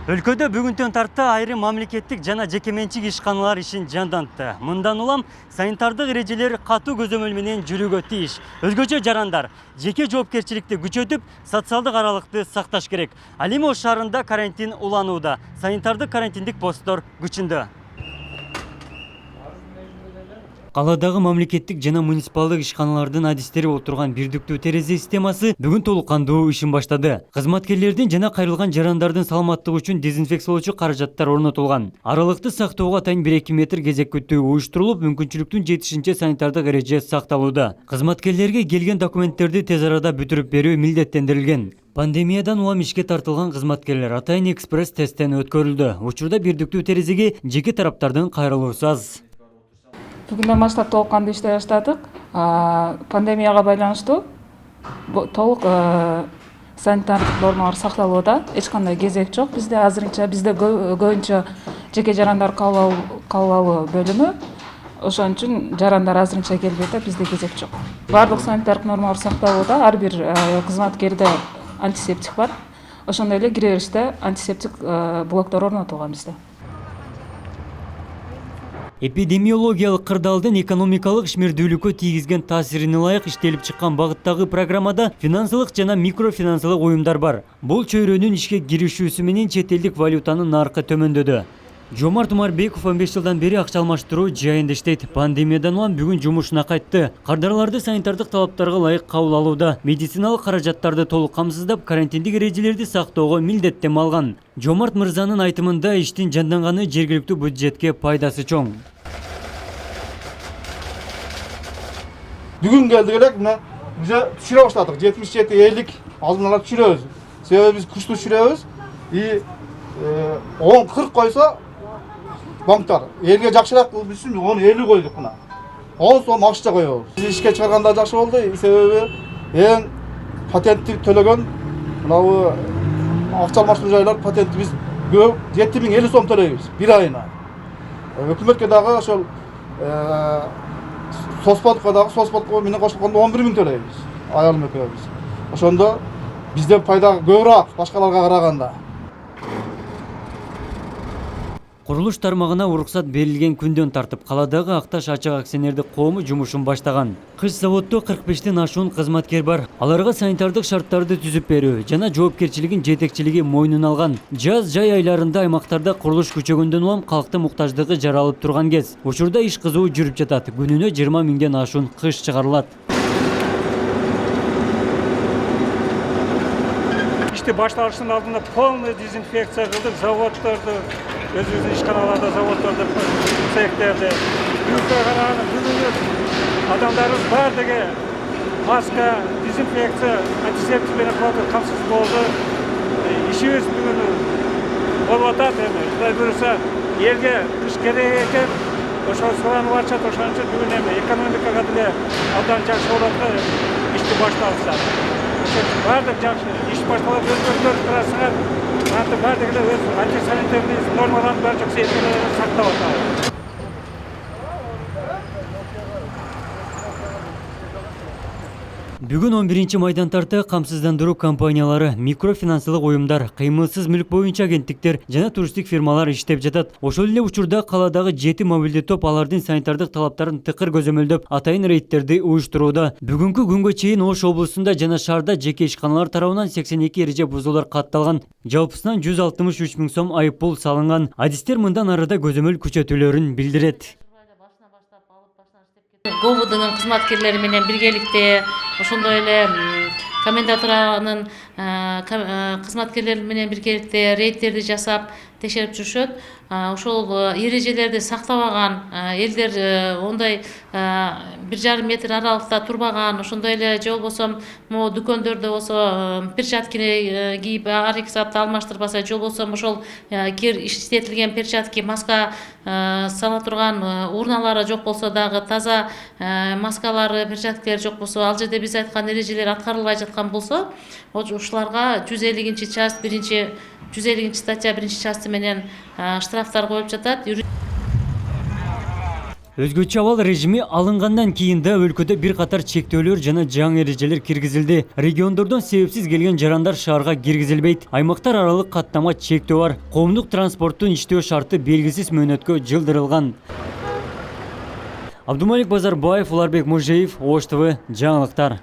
Өлкөдө бүгүнтөн тарта айрым мамлекеттик жана жекеменчик ишканалар ишин жандантты. Мындан улам санитардык эрежелер катуу көзөмөл менен жүрүүгө тийиш. Өзгөчө жарандар жеке жоопкерчиликти күчөтүп, социалдык аралыкты сакташ керек. Ал эми Ош шаарында карантин уланууда. Санитардык карантиндик посттор күчүндө. Каладагы мамлекеттик жана муниципалдык ишканалардын адистери отурган бирдиктүү терезе системасы бүгүн толук кандуу ишин баштады. Кызматкерлердин жана кайрылган жарандардын саламаттыгы үчүн дезинфекциялоочу каражаттар орнотулган. Аралыкты сактоого атайын 1-2 метр кезек күтүү уюштурулуп, мүмкүнчүлүктүн жетишинче санитардык эреже сакталууда. Кызматкерлерге келген документтерди тез арада бүтүрүп берүү милдеттендирилген. Пандемиядан улам ишке тартылган кызматкерлер атайын экспресс тесттен өткөрүлдү. Учурда бирдиктүү терезеге жеке тараптардын кайрылуусу аз. Бүгүндөн баштап толук кандуу иштей баштадык. Пандемияга байланыштуу толук санитардык нормалар сакталууда. Эч кандай кезек жок. Бизде азырынча көбүнчө жеке жарандар кабыл алуу бөлүмү. Ошон үчүн жарандар азырынча келбей атат, бизде кезек жок. Бардык санитардык нормалар сакталууда. Ар бир кызматкерде антисептик бар. Ошондой эле кире бериште антисептик блоктор орнотулган бизде. Эпидемиологиялык кырдаалдын экономикалык ишмердүүлүккө тийгизген таасирине ылайык иштелип чыккан багыттагы программада финансылык жана микрофинансылык уюмдар бар. Бул чөйрөнүн ишке киришүүсү менен чет элдик валютанын наркы төмөндөдү. Жомарт Умарбеков 15 жылдан бери акча алмаштыруу жайында иштейт. Пандемиядан улам бүгүн жумушуна кайтты. Кардарларды санитардык талаптарга ылайык кабыл алууда. Медициналык каражаттарды толук камсыздап, карантиндик эрежелерди сактоого милдеттенме алган. Жомарт мырзанын айтымында иштин жанданганы жергиликтүү бюджетке пайдасы чоң. Бүгүн келдик элек, мына биз түшүрө баштадык. 77-50 алдын ала түшүрөбүз. Себеби биз күчтүү түшүрөбүз. И 10-40 койсо банктар элге жакшыраак үчүн 10-50 койдук мына. 10 сом акча коебуз. Биз ишке чыгарганда жакшы болду. Себеби эң патентти төлөгөн мынау акча алмаштыруу жайлар патентти биз 7050 сом төлөйбүз бир айына. Өкмөткө дагы ошол соцподко менен кошулганда 11 000 төлөйбүз. Аялым экөөбүз. Ошондо бизден пайда көбүрөөк башкаларга караганда. Курулуш тармагына уруксат берилген күндөн тартып, каладагы Акташ ачык акционердик коому жумушун баштаган. Кыш заводдо 45тен ашуун кызматкер бар. Аларга санитардык шарттарды түзүп берүү жана жоопкерчилигин жетекчилиги мойнуна алган. Жаз-жай айларында аймактарда курулуш күчөгөндөн улам калктын муктаждыгы жаралып турган кез. Учурда иш кызуу жүрүп жатат. Күнүнө 20 000ден ашуун кыш чыгарылат. İşte başlanışının aldığında полный дезинфекция kıldık, zavodlarda, özümüzün işkanalarda, zavodlarda, sektördü. Büyükler kararını bugün adamlarımız var dege, maska, dezinfeksiya, antiseptik beni kaldı, kamsız oldu. İşimiz bugün olup atat, Xuday buyursa, yerge iş gerek eken, oşan soranı varçat, oşan için bugün ekonomikaga dile aldan жақсы oldu, işti başlanışlar. Бардык жакшы иш башталып өзгөртүп турасыңар. Антып бардыгы да өз антисанитарный нормаларын бар жок сыйырып сактап атабыз. Бүгүн 11 майдан тарта камсыздандыруу компаниялары, микрофинансылык уюмдар, кыймылсыз мүлк боюнча агенттиктер жана туристтик фирмалар иштеп жатат. Ошол эле учурда каладагы 7 мобилдүү топ алардын санитардык талаптарын тыкыр көзөмөлдөп, атайын рейдтерди уюштурууда. Бүгүнкү күнгө чейин Ош облусунда жана шаарда жеке ишканалар тарабынан 82 эреже бузуулар катталган. Жалпысынан 163 000 сом айып пул салынган. Адистер мындан арыда көзөмөл күчөтүүлөрүн билдирет. ГОВУдун кызматкерлери менен биргеликте ошондой эле комендатуранын кызматкерлери менен биргеликте рейдтерди жасап текшерип жүрүшөт. Ошол эрежелерди сактабаган элдер ондай 1,5 метр аралыкта турбаган, ошондой эле же болбосо могу дүкөндөрдө болсо перчаткини кийип ар 2 саатта алмаштырбаса, же болбосо ошол иштетилген перчатки, маска сала турган урналары жок болсо дагы, таза маскалары, перчаткилери жок болсо, ал жерде биз айткан эрежелер аткарылбай жаткан болсо, ушуларга 150-часть 150 статья 1 части менен штрафтар коюлуп жатат. Өзгөчө абал режими алынгандан кийин да өлкөдө бир катар чектөөлөр жана жаңы эрежелер киргизилди. Региондордон себепсиз келген жарандар шаарга киргизилбейт. Аймактар аралык каттама чектөө бар. Коомдук транспорттун иштөө шарты белгисиз мөөнөткө жылдырылган. Абдумалик Базарбаев, Уларбек Мужеев, Ош ТВ, жаңылыктар.